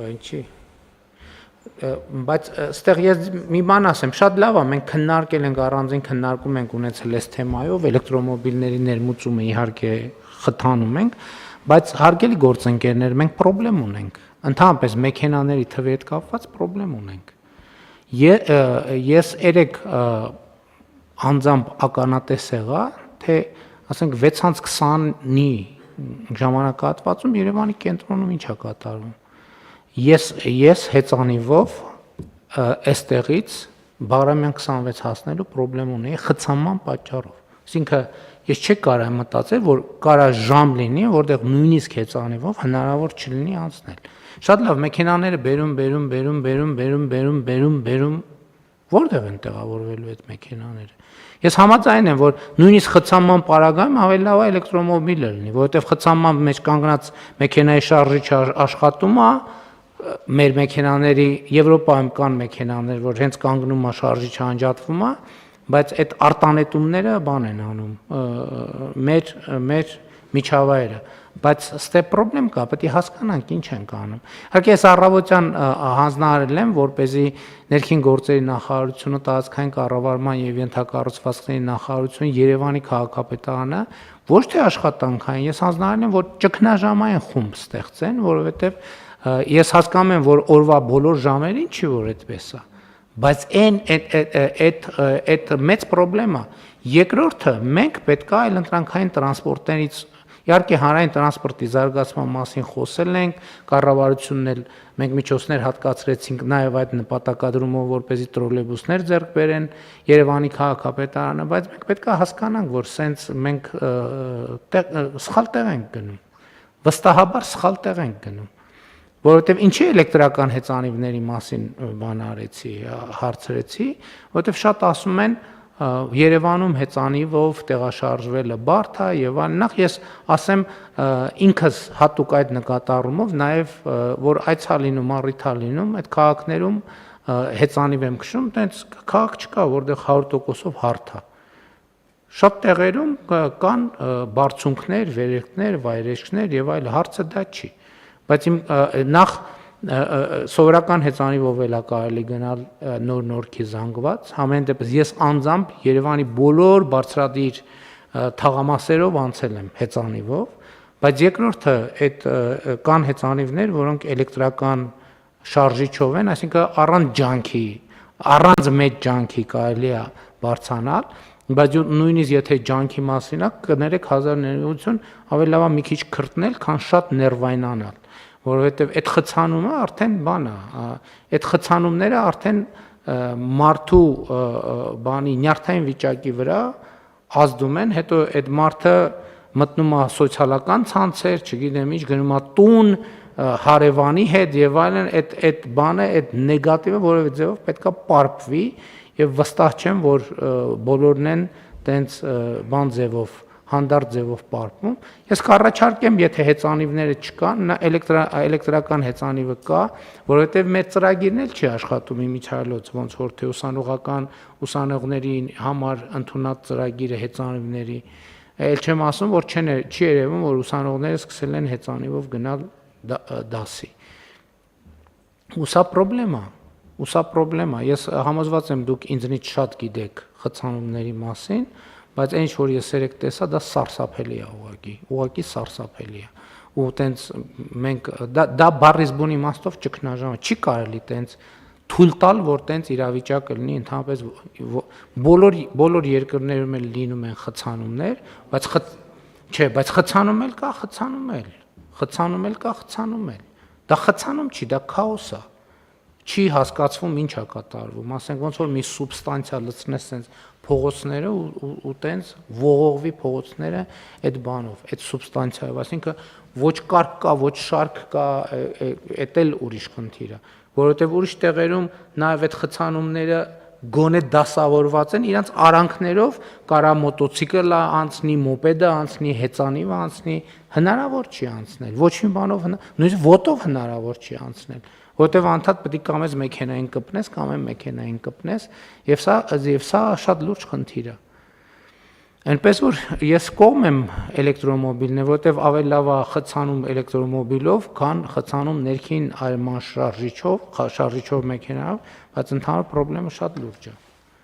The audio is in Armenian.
Ինչի։ Բայց այստեղ ես մի բան ասեմ, շատ լավ է, մենք քննարկել ենք առանձին քննարկում ենք ունեցել այս թեմայով, էլեկտրոմոբիլների ներմուծումը իհարկե խթանում ենք, բայց հարգելի գործընկերներ, մենք խնդրեմ ունենք։ Ընդհանրապես մեքենաների թվի հետ կապված խնդրեմ ունենք։ Ես երեք անձամբ ականատես եղա, թե ասենք 6:20-ի ժամանակահատվածում Երևանի կենտրոնում ինչ է կատարվում։ Ես հեծանիվով այստեղից Բաղրամյան 26 հասնելու խնդրեմ ունեի խցանման պատճառով։ Այսինքն ես չեք կարող մտածել, որ կարա ժամ լինի, որտեղ նույնիսկ հեծանիվով հնարավոր չլինի անցնել։ Շատ լավ, մեքենաները բերում, որտեղ են տեղավորվելու այդ մեքենաները։ Ես համաձայն եմ, որ նույնիսկ խցանման պարագայում ավելի լավ է էլեկտրոմոբիլը լինի, որովհետև խցանման մեջ կանգնած մեքենայի շարժիչը աշխատում է, մեր մեքենաների Եվրոպայում կան մեքենաներ, որ հենց կանգնում է շարժիչը անջատվում է, բայց այդ արտանետումները բան են անում մեր միջավայրը, բայց ստե խնդրեմ կա, պետք է հասկանանք ինչ ենք անում։ Իհարկե ես առավոտյան հանձնարարել եմ, որպեսզի ներքին գործերի նախարարությունը, տարածքային կառավարման եւ ենթակառուցվածքների նախարարությունը, Երևանի քաղաքապետարանը ոչ թե աշխատանքային, ես հանձնարարել եմ, որ ճգնաժամային խումբ ստեղծեն, որովհետեւ ես հասկանում եմ, որ օրվա բոլոր ժամերին չի որ այդպես է, բայց այդ մեծ խնդրեմ է։ Երկրորդը մենք պետք է այլ ընտրանքային տրանսպորտներից իհարկե հանրային տրանսպորտի զարգացման մասին խոսել ենք, կառավարությունն էլ մենք միջոցներ հատկացրեցինք նաև այդ նպատակադրումով, որպեսզի տրոլեյբուսներ ձեռք բերեն Երևանի քաղաքապետարանը, բայց մենք պետք է հասկանանք, որ սենց մենք սխալ տեղ ենք գնում, վստահաբար սխալ տեղ ենք գնում, որովհետև ինչի էլեկտրական հեծանիվների մասին բան արեցի, հարցրեցի, որովհետև շատ ասում են Երևանում հեծանիվով տեղաշարժվելը բարդ է եւ նախ ես ասեմ ինքս հատուկ այդ նկատառումով նաեւ որ այցա լինում, առիթա լինում, այդ քաղաքներում հեծանիվ եմ քշում, տենց քաղաք չկա, որտեղ 100%-ով հարթ է։ Շատ տեղերում կան բարձունքներ, վերելքներ, վայրեջքներ եւ այլ, հարցը դա չի։ Բայց նախ սովորական հեծանիվով էլ է կարելի գնալ նոր նորքի զանգված, համեն դեպս ես անձամբ Երևանի բոլոր բարձրադիր թաղամասերով անցել եմ հեծանիվով, բայց երկրորդը այդ կան հեծանիվներ, որոնք էլեկտրական շարժիչով են, այսինքն առանց ջանքի, առանց մեծ ջանքի կարելի է բարձրանալ, բայց նույնիսկ եթե ջանքի մասին է, կներեք 1000 ավելի լավ է մի քիչ քրտնել, քան շատ ներվայնանալ, որովհետև այդ խցանումը արդեն բան է, այդ խցանումները արդեն մարդու բանի նյարդային վիճակի վրա ազդում են, հետո այդ մարդը մտնում է սոցիալական ցանցեր, չգիտեմ ինչ, գնում է տուն, հարևանի հետ եւ այլն, այդ բանը, այդ նեգատիվը որևէ ձևով պետքա պարփվի եւ վստահ չեմ, որ բոլորն են տենց բան ձևով հանդարտ ձևով պարփում։ Ես կառաջարկեմ, եթե հեծանիվները չկան, էլեկտրական հեծանիվը կա, որովհետև մեր ծրագիրն էլ չի աշխատում իմիջիայլոց, ոնց որ թե ուսանողների համար ընդունած ծրագիրը հեծանիվների, էլ չեմ ասում, որ չի երևում, որ ուսանողները սկսել են հեծանիվով գնալ դասի։ Ու սա խնդրեմ է, ես համոզված եմ դուք ինձնից շատ գիտեք խցանումների մասին, բայց այն ինչ որ ես երեք տեսա, դա սարսափելի է ուղղակի սարսափելի է։ Ու տենց մենք դա բառից բուն իմաստով ճգնաժամ չի կարելի տենց թույլ տալ, որ տենց իրավիճակը լինի, ընդհանրապես բոլոր երկրներում էլ լինում են խցանումներ, բայց խցանում էլ կա, դա խցանում չի, դա քաոս է։ Չի հասկացվում ինչ է կատարվում, ասենք ոնց որ մի սուբստանցիա լցնես տենց փողոցները ու տենց ողողվի փողոցները այդ բանով, այդ սուբստանցիայով, այսինքն ոչ կարգ կա, ոչ շարք կա, էդ էլ ուրիշ խնդիր է, որովհետև ուրիշ տեղերում նաև այդ խցանումները գոնե դասավորված են, իրանց արանքներով կարա մոտոցիկլը անցնի, մոպեդը անցնի, հեծանիվը անցնի, հնարավոր չի անցնել, ոչ մի բանով, նույնիսկ ոտով հնարավոր չի անցնել, որտեվ անդադ պետք է կամ այս մեքենային կպնես, կամ այն մեքենային կպնես, եւ սա շատ լուրջ խնդիր է։ Այնպես որ ես կողմ եմ էլեկտրոմոբիլն, որտեվ ավելի լավ է խցանում էլեկտրոմոբիլով, քան խցանում ներքին այլման շարժիչով մեքենայով, բայց ընդհանուր խնդրեմը շատ լուրջ է։